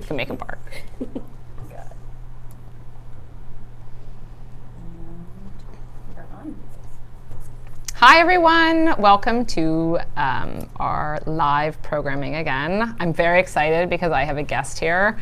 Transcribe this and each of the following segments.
You can make him bark. Hi everyone, welcome to our live programming again. I'm very excited because I have a guest here.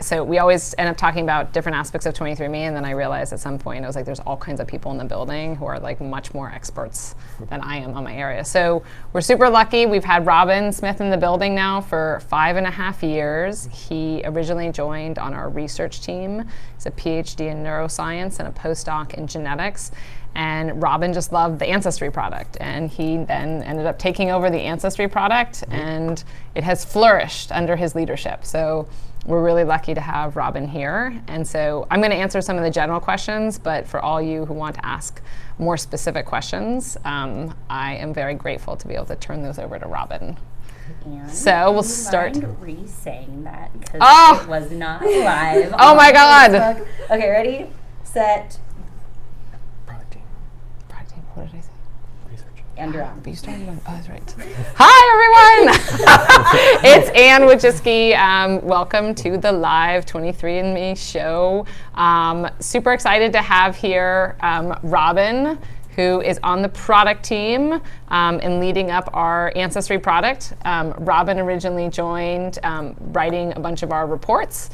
So we always end up talking about different aspects of 23andMe, and then I realized at some point, I was like, there's all kinds of people in the building who are like much more experts than I am on my area. So we're super lucky. We've had Robin Smith in the building now for 5.5 years. He originally joined on our research team. He's a PhD in neuroscience and a postdoc in genetics. And Robin just loved the Ancestry product, and he then ended up taking over the Ancestry product, and it has flourished under his leadership. So we're really lucky to have Robin here. And so I'm going to answer some of the general questions, but for all you who want to ask more specific questions, I am very grateful to be able to turn those over to Robin. And so we'll start. Re-saying that because it was not live. Oh my God! Facebook. Okay, ready, set. What did I say? Research. And you're on. But you started on, that's right. Hi, everyone. It's Anne Wojcicki. Welcome to the live 23andMe show. Super excited to have here Robin, who is on the product team and leading up our Ancestry product. Robin originally joined writing a bunch of our reports.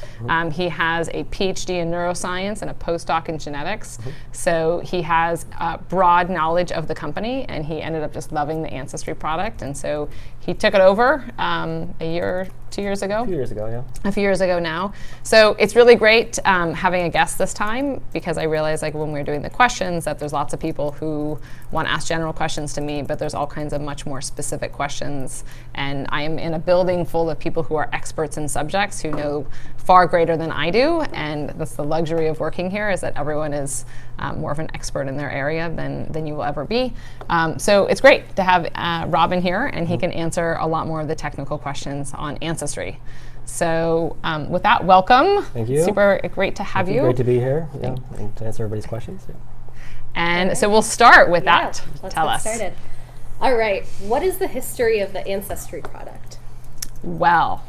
He has a PhD in neuroscience and a postdoc in genetics. So he has broad knowledge of the company, and he ended up just loving the Ancestry product. And so he took it over a year, 2 years ago? A few years ago, yeah. A few years ago now. So it's really great having a guest this time, because I realized like when we were doing the questions that there's lots of people who want to ask general questions to me, but there's all kinds of much more specific questions. And I am in a building full of people who are experts in subjects who know far greater than I do. And that's the luxury of working here, is that everyone is more of an expert in their area than you will ever be. So it's great to have Robin here, and he can answer a lot more of the technical questions on Ancestry. So with that, welcome. Thank you. Super great to have you. Great to be here, yeah, and to answer everybody's questions. Yeah. And so we'll start with that. Let's Tell get us. Started. All right. What is the history of the Ancestry product? Well,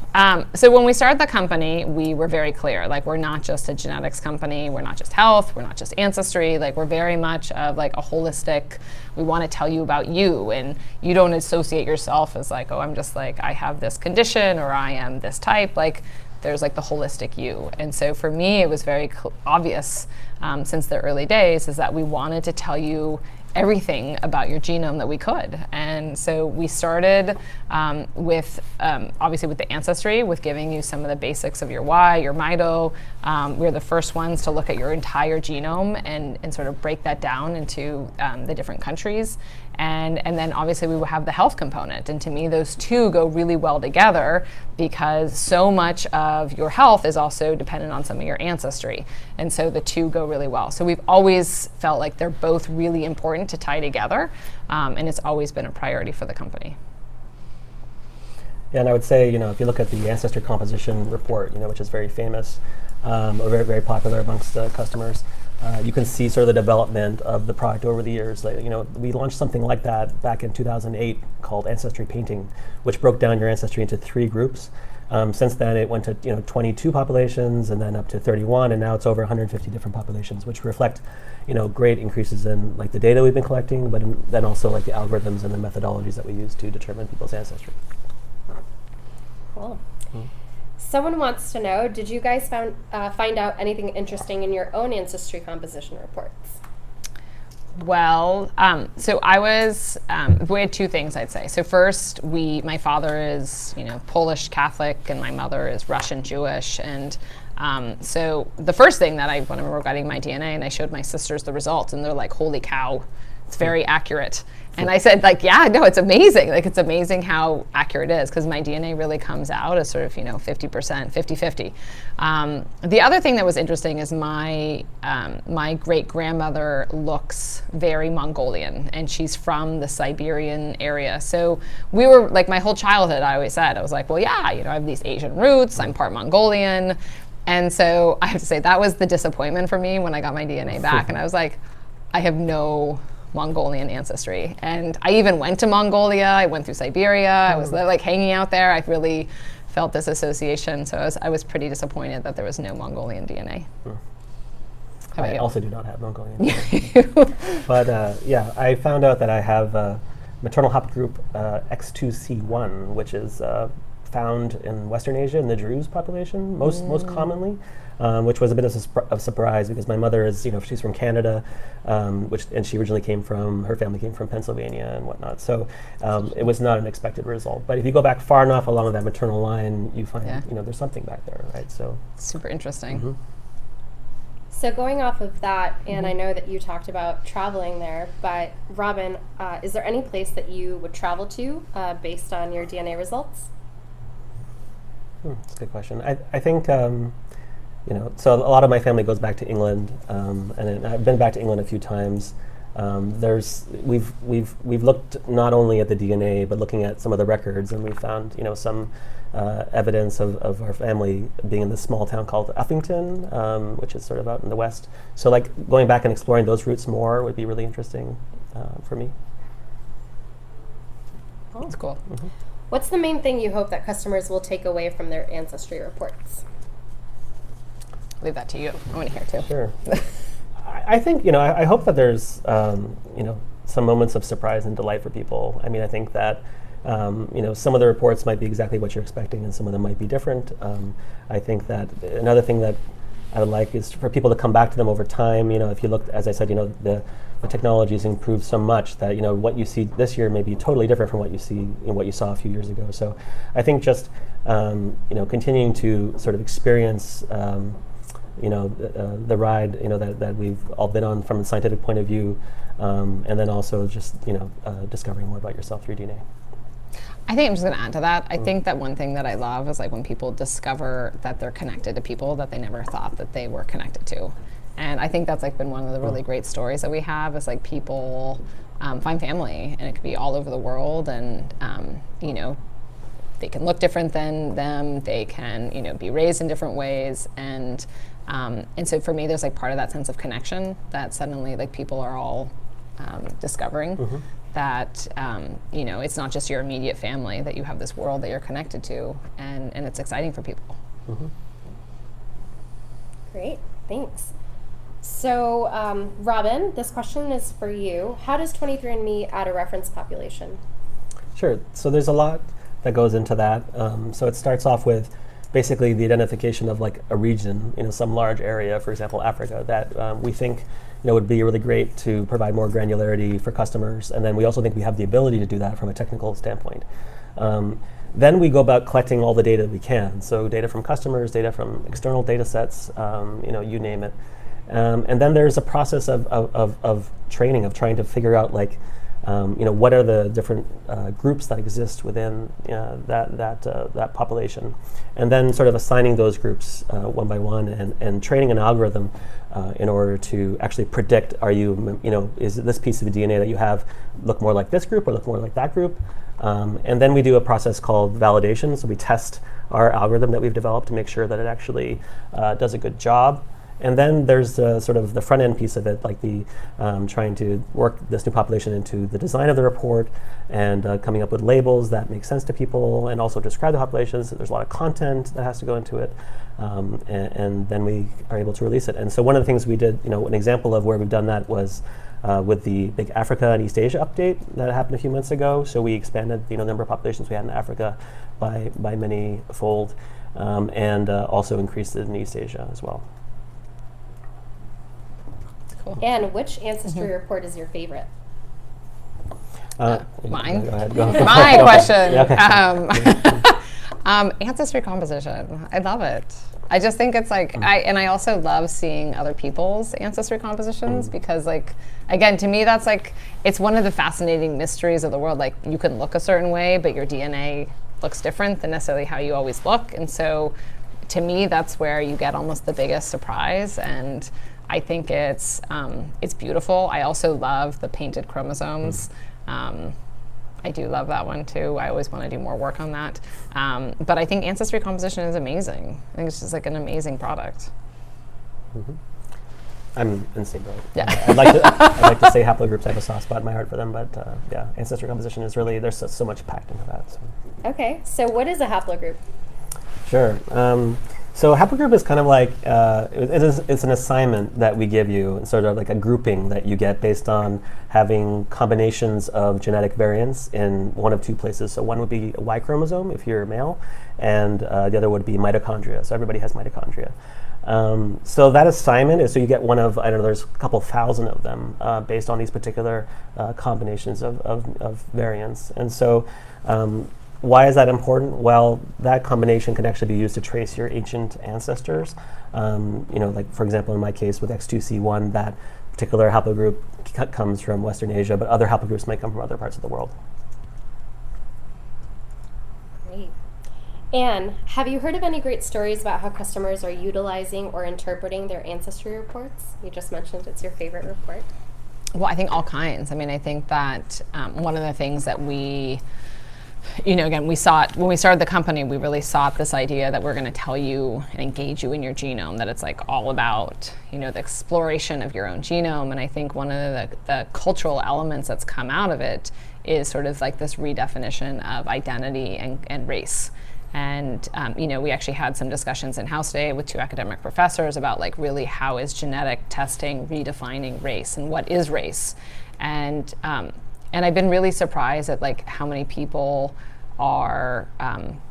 so when we started the company, we were very clear, like we're not just a genetics company, we're not just health, we're not just ancestry, like we're very much of like a holistic, we want to tell you about you, and you don't associate yourself as like, oh, I'm just like, I have this condition or I am this type, like there's like the holistic you. And so for me, it was very obvious since the early days is that we wanted to tell you everything about your genome that we could. And so we started with, obviously with the Ancestry, with giving you some of the basics of your Y, your mito. We were the first ones to look at your entire genome and sort of break that down into the different countries. And then obviously we will have the health component. And to me, those two go really well together, because so much of your health is also dependent on some of your ancestry. And so the two go really well. So we've always felt like they're both really important to tie together. And it's always been a priority for the company. Yeah, and I would say, if you look at the Ancestry composition report, which is very famous, or very, very popular amongst customers, you can see sort of the development of the product over the years. Like, we launched something like that back in 2008 called Ancestry Painting, which broke down your ancestry into 3 groups. Since then, it went to 22 populations, and then up to 31, and now it's over 150 different populations, which reflect great increases in like the data we've been collecting, but then also like the algorithms and the methodologies that we use to determine people's ancestry. Cool. Someone wants to know, did you guys find out anything interesting in your own ancestry composition reports? Well, so I was, we had 2 things I'd say. So first, my father is, Polish Catholic, and my mother is Russian Jewish. And so the first thing that when I remember getting my DNA, and I showed my sisters the results, and they're like, holy cow, it's very accurate. And I said, like, yeah, no, it's amazing. Like, it's amazing how accurate it is, because my DNA really comes out as sort of, 50%, 50-50. The other thing that was interesting is my great-grandmother looks very Mongolian, and she's from the Siberian area. So we were, like, my whole childhood, I always said, I was like, well, yeah, I have these Asian roots, I'm part Mongolian. And so I have to say, that was the disappointment for me when I got my DNA back. And I was like, I have no Mongolian ancestry. And I even went to Mongolia. I went through Siberia. I was like hanging out there. I really felt this association. So I was pretty disappointed that there was no Mongolian DNA. How about I you? also do not have Mongolian DNA. But yeah, I found out that I have maternal haplogroup X2C1, which is found in Western Asia in the Druze population most commonly, which was a bit of a surprise because my mother is, she's from Canada, and she originally her family came from Pennsylvania and whatnot. So it was not an expected result. But if you go back far enough along that maternal line, you find, there's something back there, right? So super interesting. So going off of that, and I know that you talked about traveling there, but Robin, is there any place that you would travel to based on your DNA results? That's a good question. I think, so a lot of my family goes back to England, and I've been back to England a few times. We've looked not only at the DNA, but looking at some of the records, and we found, some evidence of our family being in this small town called Uffington, which is sort of out in the west. So like going back and exploring those roots more would be really interesting for me. That's cool. What's the main thing you hope that customers will take away from their ancestry reports? Leave that to you. I want to hear too. Sure. I think, I hope that there's, some moments of surprise and delight for people. I mean, I think that, some of the reports might be exactly what you're expecting and some of them might be different. I think that another thing that I would like is for people to come back to them over time. If you look, as I said, the technology has improved so much that, what you see this year may be totally different from what you saw a few years ago. So I think just, continuing to sort of experience, the ride, that we've all been on from a scientific point of view, and then also just, discovering more about yourself through DNA. I think I'm just going to add to that. I think that one thing that I love is like when people discover that they're connected to people that they never thought that they were connected to. And I think that's like been one of the really great stories that we have is like people find family, and it could be all over the world, and they can look different than them, they can be raised in different ways, and so for me there's like part of that sense of connection that suddenly like people are all discovering that it's not just your immediate family, that you have this world that you're connected to, and it's exciting for people. Great, thanks. So Robin, this question is for you. How does 23andMe add a reference population? Sure, so there's a lot that goes into that. So it starts off with basically the identification of like a region, some large area, for example, Africa, that we think would be really great to provide more granularity for customers. And then we also think we have the ability to do that from a technical standpoint. Then we go about collecting all the data we can. So data from customers, data from external data sets, you name it. And then there's a process of training, of trying to figure out like, what are the different groups that exist within that population, and then sort of assigning those groups one by one, and training an algorithm in order to actually predict: is this piece of DNA that you have look more like this group or look more like that group? And then we do a process called validation. So we test our algorithm that we've developed to make sure that it actually does a good job. And then there's sort of the front end piece of it, like the trying to work this new population into the design of the report, and coming up with labels that make sense to people, and also describe the populations. So there's a lot of content that has to go into it, and then we are able to release it. And so one of the things we did, an example of where we've done that was with the big Africa and East Asia update that happened a few months ago. So we expanded the number of populations we had in Africa by many fold, and also increased it in East Asia as well. Cool. And which Ancestry report is your favorite? Mine? Go ahead. Go. My question. Yeah, okay. Ancestry composition. I love it. I just think it's like, I also love seeing other people's ancestry compositions because like, again, to me that's like, it's one of the fascinating mysteries of the world. Like you can look a certain way, but your DNA looks different than necessarily how you always look. And so to me, that's where you get almost the biggest surprise. And I think it's beautiful. I also love the painted chromosomes. I do love that one too. I always want to do more work on that. But I think ancestry composition is amazing. I think it's just like an amazing product. I'm in the same boat. Yeah. I'd like to say haplogroups have a soft spot in my heart for them, but yeah, ancestry composition is really, there's so much packed into that. So. Okay, so what is a haplogroup? Sure. So Haplogroup is kind of like, it's an assignment that we give you, sort of like a grouping that you get based on having combinations of genetic variants in one of two places. So one would be a Y chromosome if you're a male, and the other would be mitochondria. So everybody has mitochondria. So that assignment is, so you get one of, I don't know, there's a couple thousand of them based on these particular combinations of variants. And so why is that important? Well, that combination can actually be used to trace your ancient ancestors. Like for example, in my case with X2C1, that particular haplogroup comes from Western Asia, but other haplogroups might come from other parts of the world. Great. Anne, have you heard of any great stories about how customers are utilizing or interpreting their ancestry reports? You just mentioned it's your favorite report. Well, I think all kinds. I mean, I think that one of the things that we, again, we sought, when we started the company, we really sought this idea that we're going to tell you and engage you in your genome, that it's like all about, the exploration of your own genome. And I think one of the cultural elements that's come out of it is sort of like this redefinition of identity and race. And, we actually had some discussions in-house today with two academic professors about like really how is genetic testing redefining race and what is race. And I've been really surprised at like how many people are,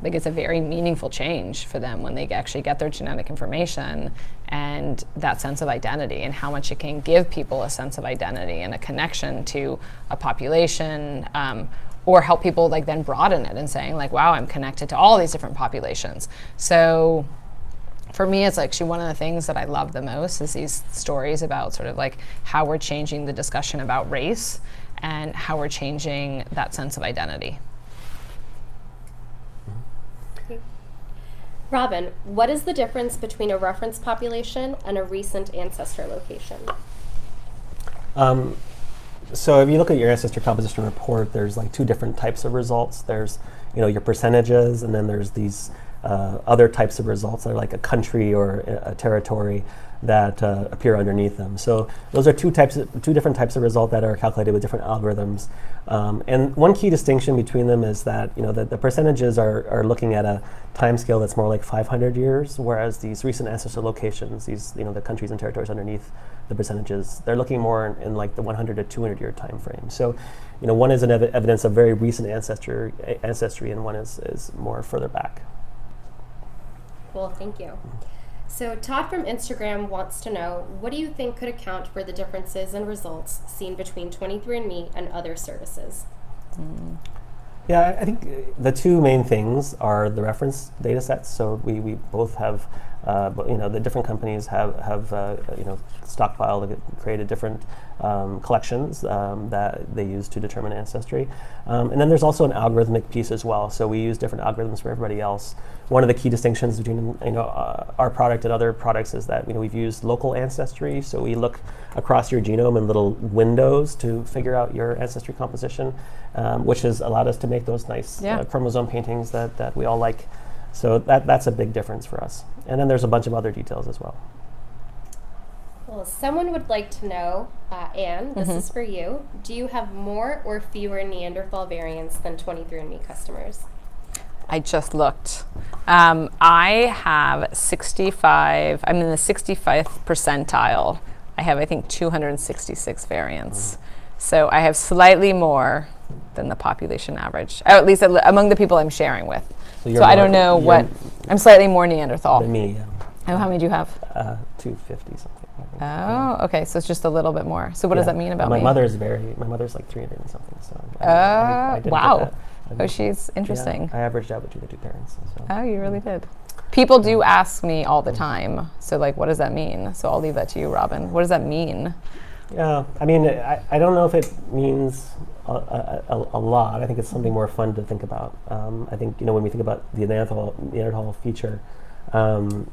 like it's a very meaningful change for them when they actually get their genetic information and that sense of identity, and how much it can give people a sense of identity and a connection to a population, or help people like then broaden it and saying like, wow, I'm connected to all these different populations. So for me, it's actually one of the things that I love the most is these stories about sort of like how we're changing the discussion about race and how we're changing that sense of identity. Okay. Robin, what is the difference between a reference population and a recent ancestor location? So if you look at your ancestor composition report, there's like two different types of results. There's, your percentages, and then there's these other types of results that are like a country or a territory that appear underneath them. So those are two different types of result that are calculated with different algorithms. And one key distinction between them is that the percentages are looking at a time scale that's more like 500 years, whereas these recent ancestor locations, these the countries and territories underneath the percentages, they're looking more in like the 100 to 200 year time frame. So one is an evidence of very recent ancestry, and one is more further back. Cool, thank you. So Todd from Instagram wants to know, what do you think could account for the differences in results seen between 23andMe and other services? Yeah, I think the two main things are the reference data sets. So we both have, the different companies have stockpiled, created different collections that they use to determine ancestry. And then there's also an algorithmic piece as well. So we use different algorithms for everybody else. One of the key distinctions between our product and other products is that we've used local ancestry. So we look across your genome in little windows to figure out your ancestry composition, which has allowed us to make those nice chromosome paintings that we all like. So that's a big difference for us. And then there's a bunch of other details as well. Well, someone would like to know, Anne, this is for you. Do you have more or fewer Neanderthal variants than 23andMe customers? I just looked. I have 65, I'm in the 65th percentile. I have, I think, 266 variants. So I have slightly more than the population average, or at least among the people I'm sharing with. So I don't know what, I'm slightly more Neanderthal. Than me, yeah. Oh, how many do you have? 250 something. Oh, okay, so it's just a little bit more. So what does that mean about my me? My mother's like 300 and something. So I didn't wow. get that. Oh, she's interesting. Yeah, I averaged out between the two parents. So. Oh, you really did. People do ask me all the time, so like, what does that mean? So I'll leave that to you, Robin. What does that mean? Yeah, I mean, I don't know if it means a lot. I think it's something more fun to think about. I think, when we think about the Neanderthal feature, it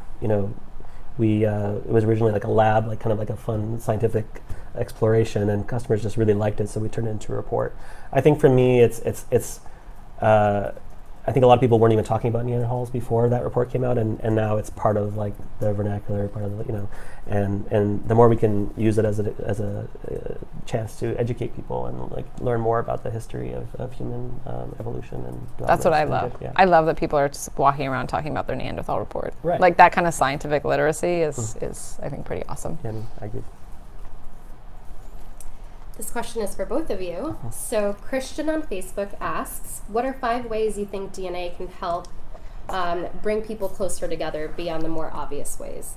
was originally like a lab, like kind of like a fun scientific exploration, and customers just really liked it, so we turned it into a report. I think for me, I I think a lot of people weren't even talking about Neanderthals before that report came out, and now it's part of like the vernacular, part of the, and the more we can use it as a chance to educate people and like learn more about the history of human evolution and that's what I love. Yeah. I love that people are just walking around talking about their Neanderthal report. Right. Like that kind of scientific literacy is I think pretty awesome. Yeah, I agree. This question is for both of you. So Christian on Facebook asks, what are 5 ways you think DNA can help bring people closer together beyond the more obvious ways?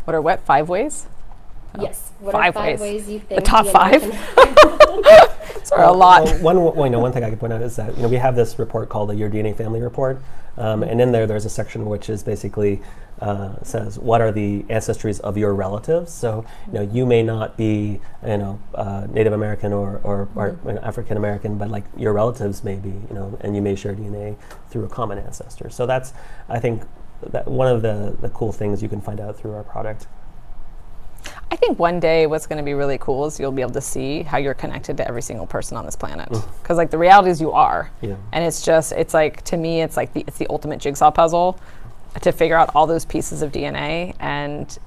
What are 5 ways? Yes. What 5 are 5 ways you think the top DNA 5? Sorry, a lot. One thing I could point out is that we have this report called the Your DNA Family Report, and in there's a section which is basically says what are the ancestries of your relatives. So you may not be Native American or African American, but like your relatives may be, and you may share DNA through a common ancestor. So that's, I think, that one of the cool things you can find out through our product. I think one day what's going to be really cool is you'll be able to see how you're connected to every single person on this planet. Because like the reality is you are. Yeah. And it's like, to me, it's the ultimate jigsaw puzzle to figure out all those pieces of DNA. And,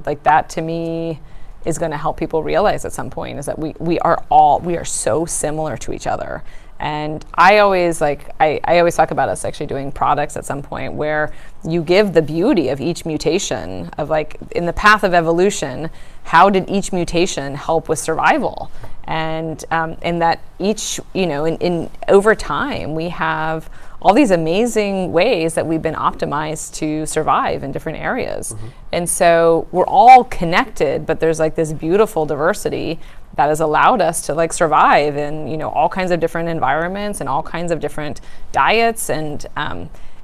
like that to me is going to help people realize at some point is that we are so similar to each other. And I always talk about us actually doing products at some point where you give the beauty of each mutation of like in the path of evolution, how did each mutation help with survival? And that each, in over time, we have all these amazing ways that we've been optimized to survive in different areas. And so we're all connected, but there's like this beautiful diversity that has allowed us to like survive in all kinds of different environments and all kinds of different diets, and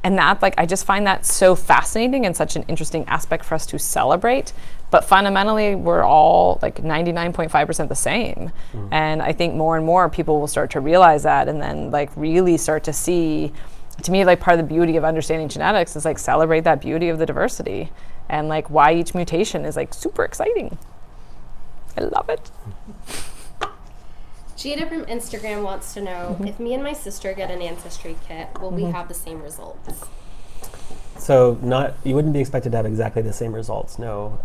that like I just find that so fascinating and such an interesting aspect for us to celebrate. But fundamentally, we're all like 99.5% the same, and I think more and more people will start to realize that, and then like really start to see. To me, like part of the beauty of understanding genetics is like celebrate that beauty of the diversity, and like why each mutation is like super exciting. I love it. Gina from Instagram wants to know, if me and my sister get an ancestry kit, will we have the same results? So you wouldn't be expected to have exactly the same results, no.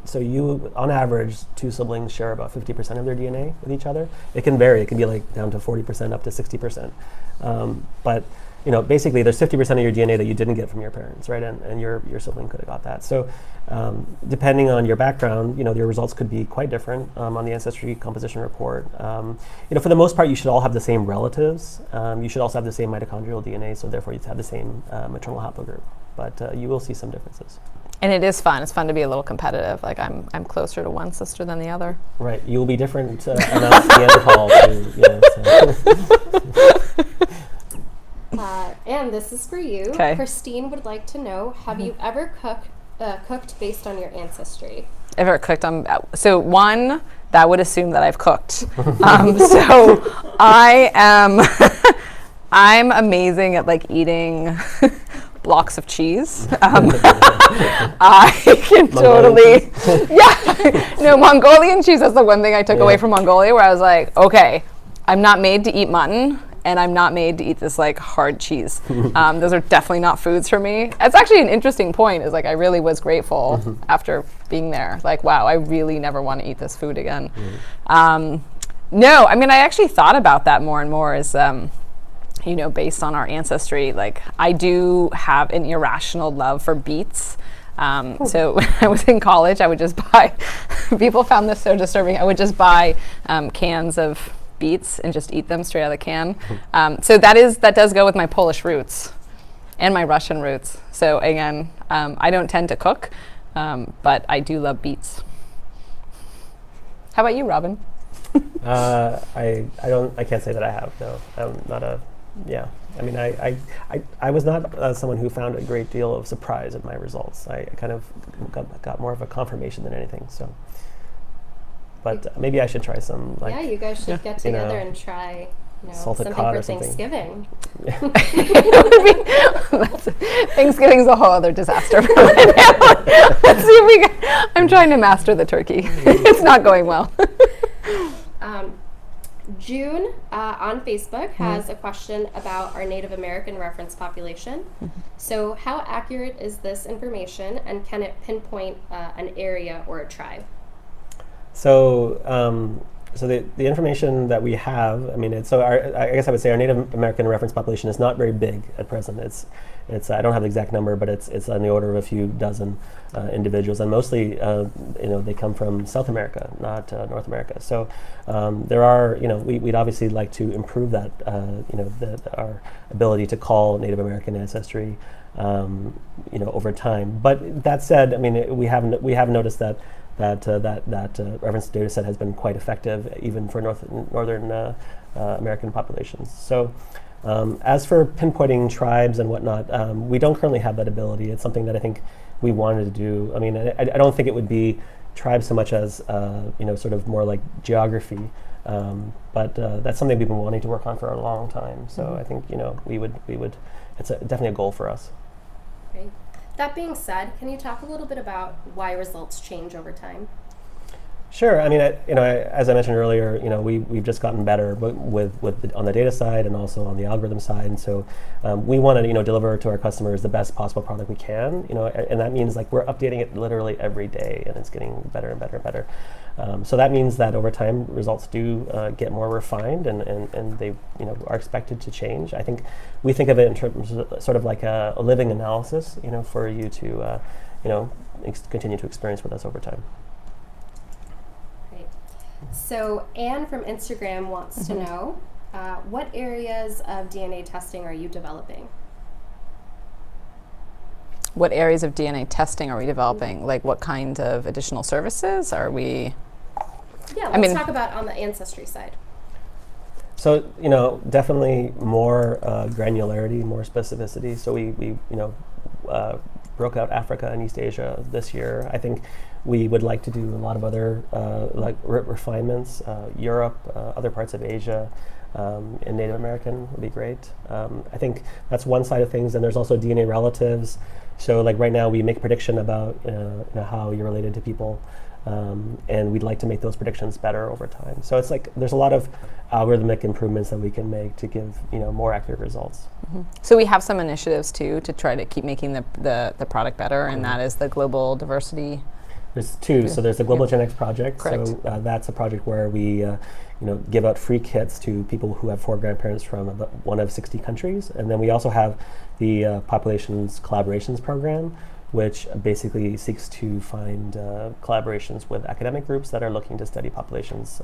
So you, on average, 2 siblings share about 50% of their DNA with each other. It can vary. It can be like down to 40%, up to 60%. But basically there's 50% of your DNA that you didn't get from your parents, right? And your sibling could have got that. So depending on your background, your results could be quite different on the Ancestry composition report. For the most part, you should all have the same relatives. You should also have the same mitochondrial DNA, so therefore you'd have the same maternal haplogroup. But you will see some differences. And it is fun. It's fun to be a little competitive. Like I'm closer to one sister than the other. Right. You will be different amounts Neanderthal And this is for you. Okay. Christine would like to know, have you ever cooked based on your ancestry? Ever cooked on, so one, that would assume that I've cooked. So I'm amazing at like eating blocks of cheese. I can totally, Mongolian cheese is the one thing I took away from Mongolia, where I was like, okay, I'm not made to eat mutton, and I'm not made to eat this like hard cheese. Those are definitely not foods for me. It's actually an interesting point, is like I really was grateful after being there. Like, wow, I really never want to eat this food again. No, I mean, I actually thought about that more and more as, based on our ancestry, like I do have an irrational love for beets. So when I was in college, I would just buy, people found this so disturbing, I would just buy cans of beets and just eat them straight out of the can. So that does go with my Polish roots and my Russian roots. So again, I don't tend to cook, but I do love beets. How about you, Robin? I can't say that I have, no. I'm not I mean, I was not someone who found a great deal of surprise at my results. I kind of got more of a confirmation than anything, so. But maybe I should try some. Like, yeah, you guys should get together and try salted something cod for or something. Thanksgiving. Thanksgiving's a whole other disaster for my family. Let's see if I'm trying to master the turkey. It's not going well. June on Facebook has a question about our Native American reference population. So how accurate is this information, and can it pinpoint an area or a tribe? So, so the information that we have, I mean, I guess I would say our Native American reference population is not very big at present. It's I don't have the exact number, but it's on the order of a few dozen individuals, and mostly, they come from South America, not North America. So there are, we'd obviously like to improve that, our ability to call Native American ancestry, over time. But that said, I mean, we have noticed that reference data set has been quite effective, even for northern American populations. So as for pinpointing tribes and whatnot, we don't currently have that ability. It's something that I think we wanted to do. I mean, I don't think it would be tribes so much as, sort of more like geography, but that's something we've been wanting to work on for a long time. So I think, we would, it's definitely a goal for us. Great. That being said, can you talk a little bit about why results change over time? Sure. I mean, as I mentioned earlier, we've just gotten better on the data side and also on the algorithm side, and so we want to deliver to our customers the best possible product we can. And that means like we're updating it literally every day, and it's getting better and better and better. So that means that over time, results do get more refined, and they are expected to change. I think we think of it in terms of sort of like a living analysis, for you to continue to experience with us over time. So Anne from Instagram wants to know, what areas of DNA testing are you developing? What areas of DNA testing are we developing? Like what kind of additional services are we? Yeah, let's talk about on the ancestry side. So, definitely more granularity, more specificity. So we broke out Africa and East Asia this year. I think we would like to do a lot of other refinements, Europe, other parts of Asia, and Native American would be great. I think that's one side of things, and there's also DNA relatives. So like right now we make a prediction about how you're related to people, and we'd like to make those predictions better over time. So it's like there's a lot of algorithmic improvements that we can make to give more accurate results. So we have some initiatives too to try to keep making the product better, and that is the global diversity. There's two. So there's the Global Genetics Project. Correct. So that's a project where we give out free kits to people who have 4 grandparents from one of 60 countries. And then we also have the Populations Collaborations Program, which basically seeks to find collaborations with academic groups that are looking to study populations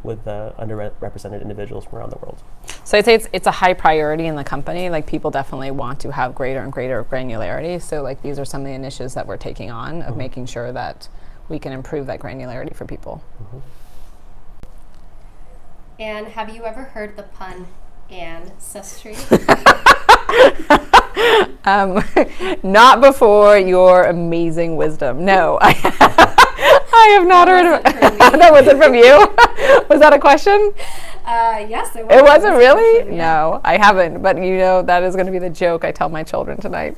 with underrepresented individuals from around the world. So I'd say it's a high priority in the company. Like people definitely want to have greater and greater granularity. So like these are some of the initiatives that we're taking on of making sure that we can improve that granularity for people. And have you ever heard the pun ancestry? Not before your amazing wisdom. No, I have not heard of it. That wasn't from you? Was that a question? Yes, it was. It wasn't really? Question, yeah. No, I haven't. But that is going to be the joke I tell my children tonight.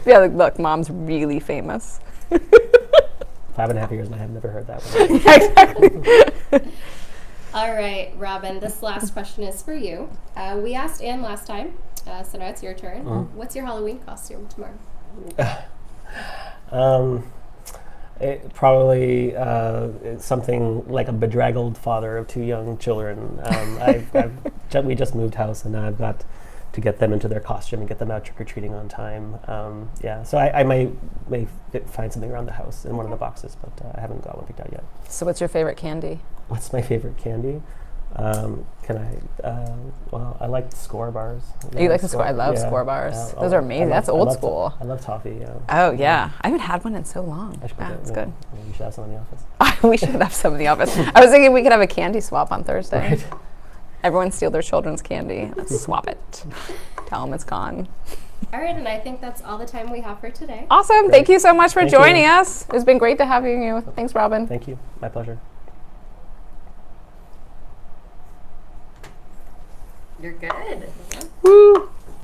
Yeah, look, Mom's really famous. 5.5 years and I have never heard that one. Exactly. All right, Robin, this last question is for you. We asked Anne last time, so now it's your turn. What's your Halloween costume tomorrow? It probably something like a bedraggled father of 2 young children. We just moved house, and now I've got to get them into their costume and get them out trick-or-treating on time. So I may find something around the house in one of the boxes, but I haven't got one picked out yet. So what's your favorite candy? What's my favorite candy? Well, I like Score bars. You like the Score? I love Score bars. Those are amazing. That's old school. I love toffee, yeah. Oh, yeah. I haven't had one in so long. That's good. We should have some in the office. We should have some in the office. I was thinking we could have a candy swap on Thursday. Right. Everyone steal their children's candy. Let's swap it. Tell them it's gone. All right, and I think that's all the time we have for today. Awesome. Great. Thank you so much for Thank joining you. us. It's been great to have you. Thanks, Robin. Thank you. My pleasure. You're good. Woo.